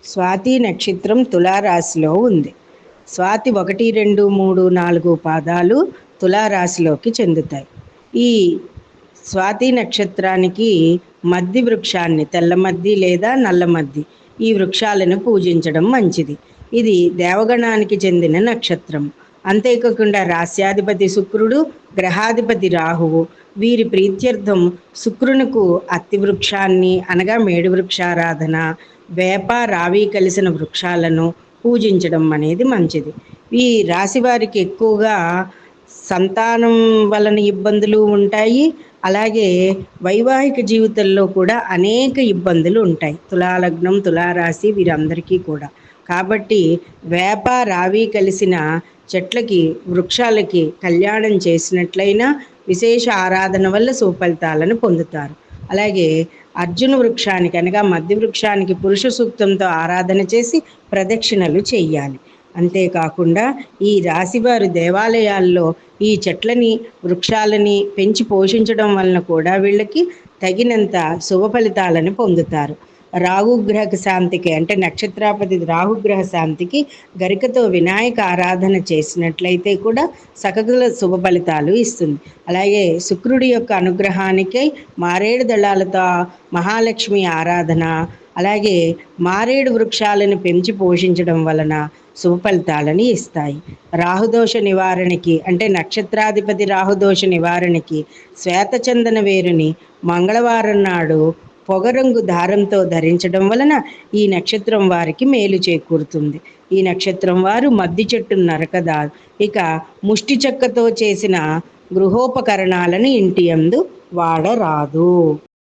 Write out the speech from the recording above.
స్వాతి నక్షత్రం తులారాశిలో ఉంది. స్వాతి 1, 2, 3, 4 పాదాలు తులారాశిలోకి చెందుతాయి. ఈ స్వాతి నక్షత్రానికి మద్ది వృక్షాన్ని, తెల్ల మద్ది లేదా నల్ల మద్ది, ఈ వృక్షాలను పూజించడం మంచిది. ఇది దేవగణానికి చెందిన నక్షత్రం. అంతేకాకుండా రాస్యాధిపతి శుక్రుడు, గ్రహాధిపతి రాహువు, వీరి ప్రీత్యర్థం శుక్రునికు అత్తి వృక్షాన్ని అనగా మేడు వృక్షారాధన, వేప రావి కలిసిన వృక్షాలను పూజించడం అనేది మంచిది. ఈ రాశి వారికి ఎక్కువగా సంతానం వలన ఇబ్బందులు ఉంటాయి. అలాగే వైవాహిక జీవితంలో కూడా అనేక ఇబ్బందులు ఉంటాయి. తులాలగ్నం, తులారాశి వీరందరికీ కూడా. కాబట్టి వేప రావి కలిసిన చెట్లకి, వృక్షాలకి కళ్యాణం చేసినట్లయినా విశేష ఆరాధన వల్ల సుఫలితాలను పొందుతారు. అలాగే అర్జున వృక్షానికి అనగా మధ్య వృక్షానికి పురుష సూక్తంతో ఆరాధన చేసి ప్రదక్షిణలు చెయ్యాలి. అంతేకాకుండా ఈ రాశివారు దేవాలయాల్లో ఈ చెట్లని, వృక్షాలని పెంచి పోషించడం వలన కూడా వీళ్ళకి తగినంత శుభ ఫలితాలను పొందుతారు. రాహుగ్రహ శాంతికి అంటే నక్షత్రాపతి రాహుగ్రహ శాంతికి గరికతో వినాయక ఆరాధన చేసినట్లయితే కూడా సకల శుభ ఫలితాలు ఇస్తుంది. అలాగే శుక్రుడి యొక్క అనుగ్రహానికై మారేడు దళాలతో మహాలక్ష్మి ఆరాధన, అలాగే మారేడు వృక్షాలను పెంచి పోషించడం వలన శుభ ఫలితాలని ఇస్తాయి. రాహుదోష నివారణకి అంటే నక్షత్రాధిపతి రాహుదోష నివారణకి శ్వేతచందన వేరుని మంగళవారం నాడు పొగరంగు దారంతో ధరించడం వలన ఈ నక్షత్రం వారికి మేలు చేకూరుతుంది. ఈ నక్షత్రం వారు మద్ది చెట్టు నరకదారు. ఇక ముష్టి చెక్కతో చేసిన గృహోపకరణాలను ఇంటి యందు వాడరాదు.